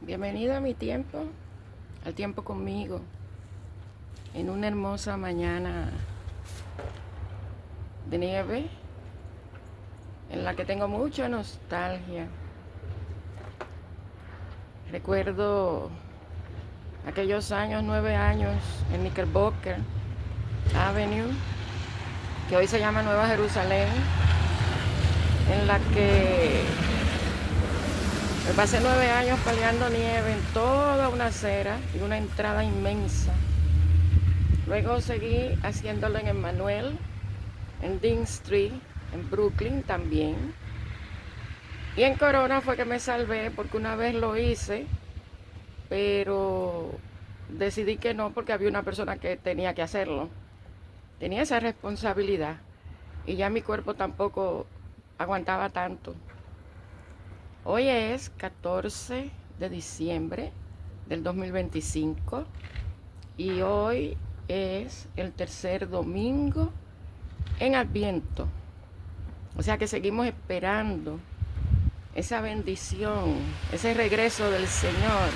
Bienvenido a mi tiempo, al tiempo conmigo, en una hermosa mañana de nieve, en la que tengo mucha nostalgia. Recuerdo aquellos años, 9 años, en Knickerbocker Avenue, que hoy se llama Nueva Jerusalén, en la que me pasé 9 años paliando nieve en toda una acera y una entrada inmensa. Luego seguí haciéndolo en Emmanuel, en Dean Street, en Brooklyn también. Y en Corona fue que me salvé porque una vez lo hice, pero decidí que no porque había una persona que tenía que hacerlo. Tenía esa responsabilidad y ya mi cuerpo tampoco aguantaba tanto. Hoy es 14 de diciembre del 2025 y hoy es el tercer domingo en Adviento. O sea que seguimos esperando esa bendición, ese regreso del Señor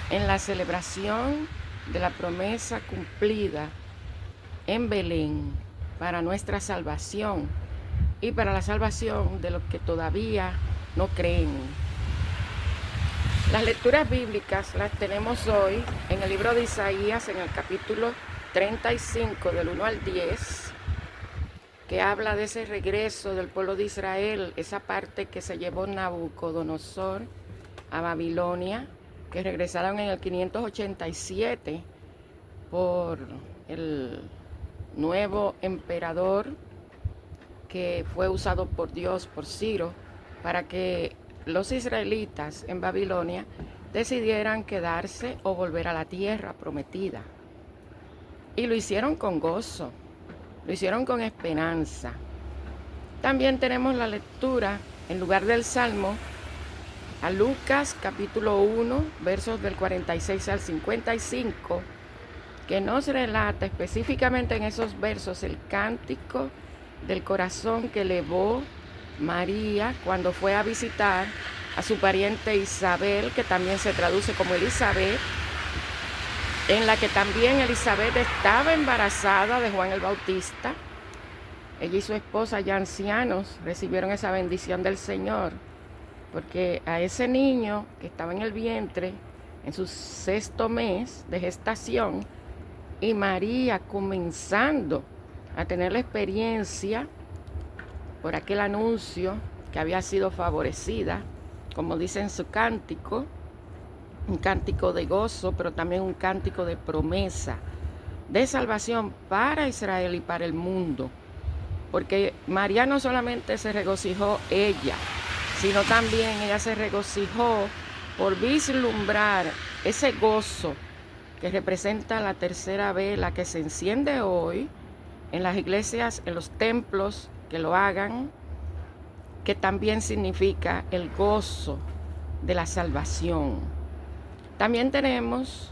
en la celebración de la promesa cumplida en Belén para nuestra salvación y para la salvación de los que todavía no creen. Las lecturas bíblicas las tenemos hoy en el libro de Isaías, en el capítulo 35, del 1 al 10, que habla de ese regreso del pueblo de Israel, esa parte que se llevó Nabucodonosor a Babilonia, que regresaron en el 587 por el nuevo emperador que fue usado por Dios, por Ciro, para que los israelitas en Babilonia decidieran quedarse o volver a la tierra prometida. Y lo hicieron con gozo, lo hicieron con esperanza. También tenemos la lectura, en lugar del Salmo, a Lucas capítulo 1, versos del 46 al 55, que nos relata específicamente en esos versos el cántico del corazón que elevó María cuando fue a visitar a su pariente Isabel, que también se traduce como Elizabeth, en la que también Elizabeth estaba embarazada de Juan el Bautista. Ella y su esposa, ya ancianos, recibieron esa bendición del Señor, porque a ese niño que estaba en el vientre, en su 6º mes de gestación, y María comenzando a tener la experiencia por aquel anuncio que había sido favorecida, como dice en su cántico, un cántico de gozo, pero también un cántico de promesa, de salvación para Israel y para el mundo. Porque María no solamente se regocijó ella, sino también ella se regocijó por vislumbrar ese gozo que representa la tercera vela que se enciende hoy en las iglesias, en los templos que lo hagan, que también significa el gozo de la salvación. También tenemos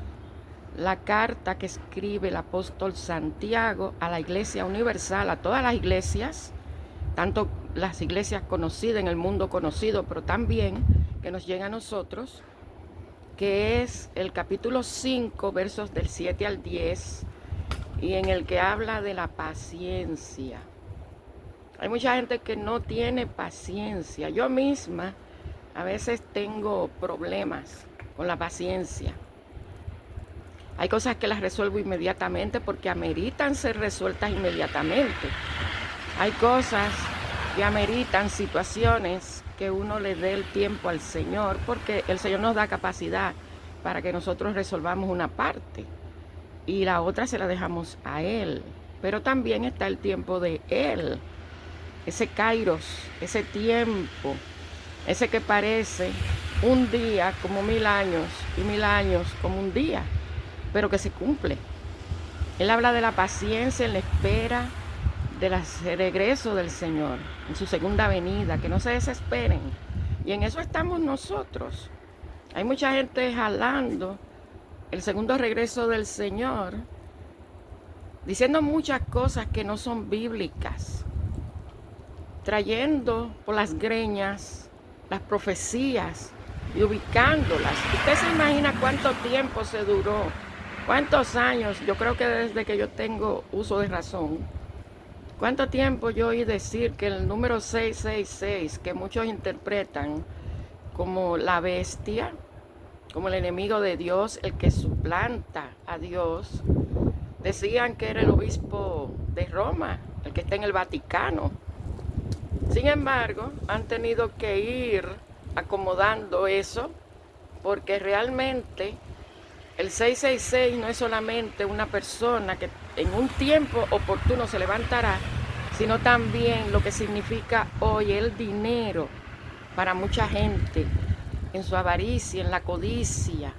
la carta que escribe el apóstol Santiago a la Iglesia Universal, a todas las iglesias, tanto las iglesias conocidas en el mundo conocido, pero también que nos llega a nosotros, que es el capítulo 5, versos del 7 al 10, y en el que habla de la paciencia. Hay mucha gente que no tiene paciencia. Yo misma a veces tengo problemas con la paciencia. Hay cosas que las resuelvo inmediatamente porque ameritan ser resueltas inmediatamente. Hay cosas que ameritan situaciones que uno le dé el tiempo al Señor, porque el Señor nos da capacidad para que nosotros resolvamos una parte y la otra se la dejamos a Él. Pero también está el tiempo de Él, ese kairos, ese tiempo, ese que parece un día como 1000 años y 1000 años como un día, pero que se cumple. Él habla de la paciencia en la espera del regreso del Señor, en su segunda venida, que no se desesperen. Y en eso estamos nosotros. Hay mucha gente jalando el segundo regreso del Señor, diciendo muchas cosas que no son bíblicas, trayendo por las greñas las profecías y ubicándolas. ¿Usted se imagina cuánto tiempo se duró? ¿Cuántos años? Yo creo que desde que yo tengo uso de razón. ¿Cuánto tiempo yo oí decir que el número 666, que muchos interpretan como la bestia, como el enemigo de Dios, el que suplanta a Dios, decían que era el obispo de Roma, el que está en el Vaticano? Sin embargo, han tenido que ir acomodando eso, porque realmente el 666 no es solamente una persona que en un tiempo oportuno se levantará, sino también lo que significa hoy el dinero para mucha gente, en su avaricia, en la codicia,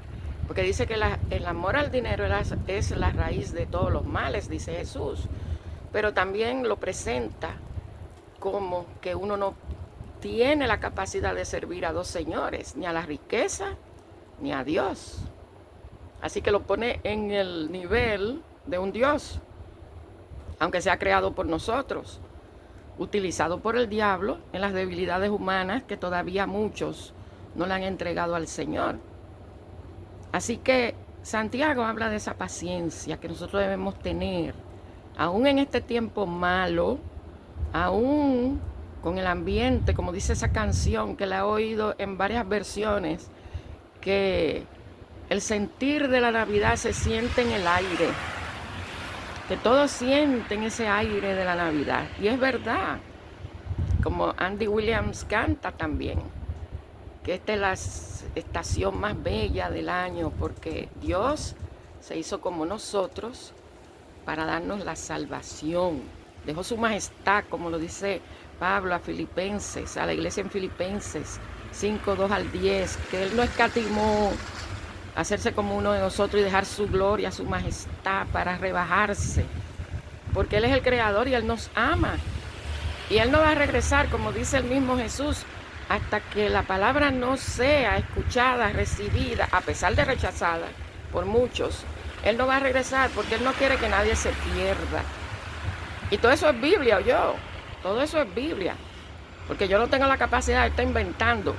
porque dice que el amor al dinero es la raíz de todos los males, dice Jesús, pero también lo presenta como que uno no tiene la capacidad de servir a dos señores, ni a la riqueza ni a Dios. Así que lo pone en el nivel de un Dios, aunque sea creado por nosotros, utilizado por el diablo en las debilidades humanas que todavía muchos no le han entregado al Señor. Así que Santiago habla de esa paciencia que nosotros debemos tener, aún en este tiempo malo, aún con el ambiente, como dice esa canción que la he oído en varias versiones, que el sentir de la Navidad se siente en el aire, que todos sienten ese aire de la Navidad. Y es verdad, como Andy Williams canta también, que esta es la estación más bella del año, porque Dios se hizo como nosotros para darnos la salvación. Dejó su majestad, como lo dice Pablo a Filipenses, a la iglesia en Filipenses 5, 2 al 10, que Él no escatimó hacerse como uno de nosotros y dejar su gloria, su majestad para rebajarse, porque Él es el creador y Él nos ama. Y Él no va a regresar, como dice el mismo Jesús, hasta que la palabra no sea escuchada, recibida, a pesar de rechazada por muchos. Él no va a regresar porque Él no quiere que nadie se pierda. Y todo eso es Biblia, yo. Todo eso es Biblia. Porque yo no tengo la capacidad de estar inventando.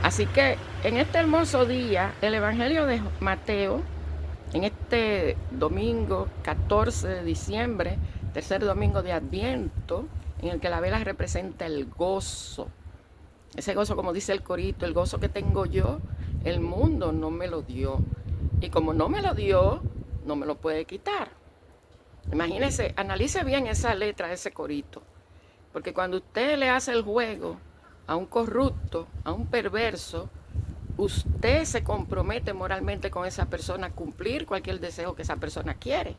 Así que en este hermoso día, el Evangelio de Mateo, en este domingo 14 de diciembre, tercer domingo de Adviento, en el que la vela representa el gozo. Ese gozo, como dice el corito, el gozo que tengo yo, el mundo no me lo dio. Y como no me lo dio, no me lo puede quitar. Imagínese, analice bien esa letra de ese corito. Porque cuando usted le hace el juego a un corrupto, a un perverso, usted se compromete moralmente con esa persona a cumplir cualquier deseo que esa persona quiere.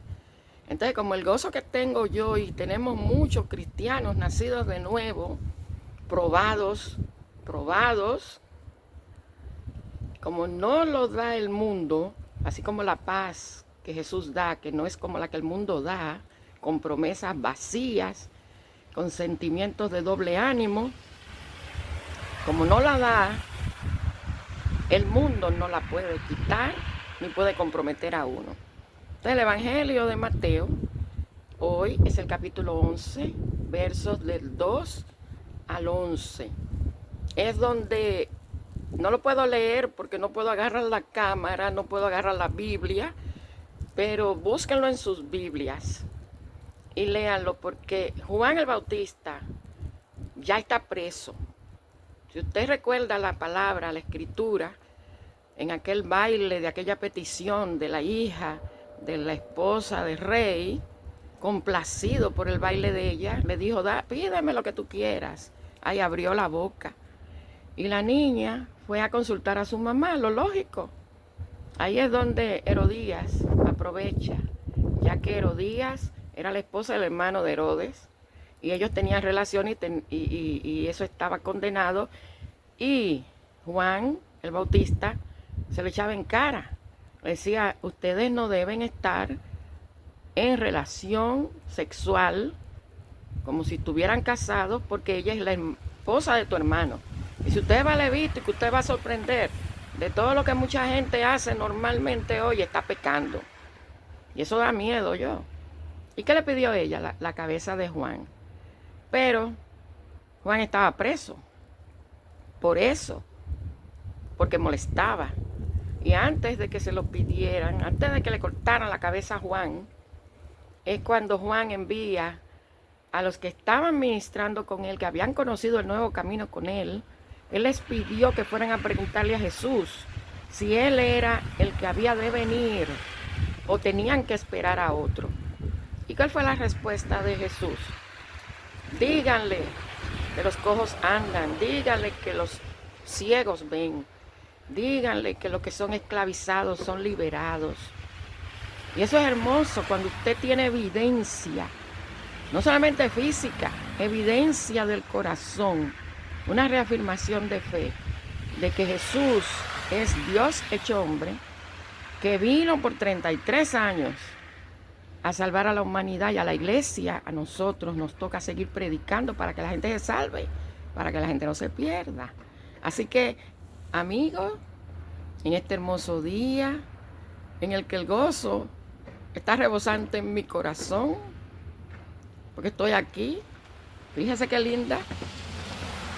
Entonces, como el gozo que tengo yo, y tenemos muchos cristianos nacidos de nuevo, probados, como no lo da el mundo, así como la paz que Jesús da, que no es como la que el mundo da, con promesas vacías, con sentimientos de doble ánimo, como no la da, el mundo no la puede quitar ni puede comprometer a uno. Entonces el Evangelio de Mateo, hoy es el capítulo 11, versos del 2 al 11. Es donde no lo puedo leer porque no puedo agarrar la cámara, no puedo agarrar la Biblia, pero búsquenlo en sus Biblias y léanlo, porque Juan el Bautista ya está preso. Si usted recuerda la palabra, la escritura, en aquel baile de aquella petición de la hija de la esposa del rey, complacido por el baile de ella, le dijo, pídeme lo que tú quieras. Ahí abrió la boca. Y la niña fue a consultar a su mamá, lo lógico. Ahí es donde Herodías aprovecha, ya que Herodías era la esposa del hermano de Herodes, y ellos tenían relación y eso estaba condenado. Y Juan el Bautista se lo echaba en cara. Le decía, ustedes no deben estar en relación sexual como si estuvieran casados, porque ella es la esposa de tu hermano. Y si usted va a Levítico, usted va a sorprender de todo lo que mucha gente hace normalmente hoy, está pecando. Y eso da miedo yo. ¿Y qué le pidió ella? La cabeza de Juan. Pero Juan estaba preso. Por eso. porque molestaba. Y antes de que se lo pidieran, antes de que le cortaran la cabeza a Juan, es cuando Juan envía a los que estaban ministrando con él, que habían conocido el nuevo camino con él. Él les pidió que fueran a preguntarle a Jesús si él era el que había de venir o tenían que esperar a otro. ¿Y cuál fue la respuesta de Jesús? Díganle que los cojos andan, díganle que los ciegos ven, díganle que los que son esclavizados son liberados. Y eso es hermoso cuando usted tiene evidencia, no solamente física, evidencia del corazón, una reafirmación de fe, de que Jesús es Dios hecho hombre, que vino por 33 años a salvar a la humanidad y a la iglesia. A nosotros nos toca seguir predicando para que la gente se salve, para que la gente no se pierda. Así que, amigos, en este hermoso día, en el que el gozo está rebosante en mi corazón, porque estoy aquí. Fíjese qué linda.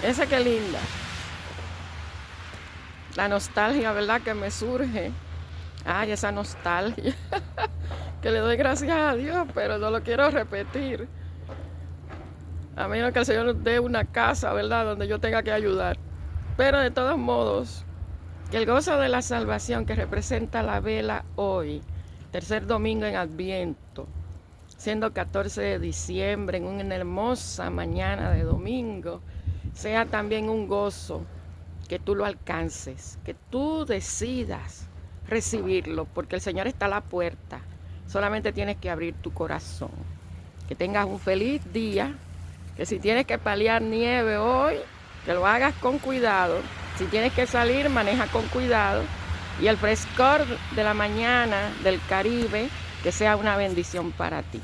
Esa qué linda. La nostalgia, ¿verdad?, que me surge. Ay, esa nostalgia. Que le doy gracias a Dios, pero no lo quiero repetir. A menos que el Señor nos dé una casa, ¿verdad?, donde yo tenga que ayudar. Pero de todos modos, que el gozo de la salvación que representa la vela hoy, tercer domingo en Adviento, siendo 14 de diciembre, en una hermosa mañana de domingo, sea también un gozo, que tú lo alcances, que tú decidas recibirlo, porque el Señor está a la puerta. Solamente tienes que abrir tu corazón. Que tengas un feliz día, que si tienes que paliar nieve hoy, que lo hagas con cuidado. Si tienes que salir, maneja con cuidado. Y el frescor de la mañana del Caribe, que sea una bendición para ti.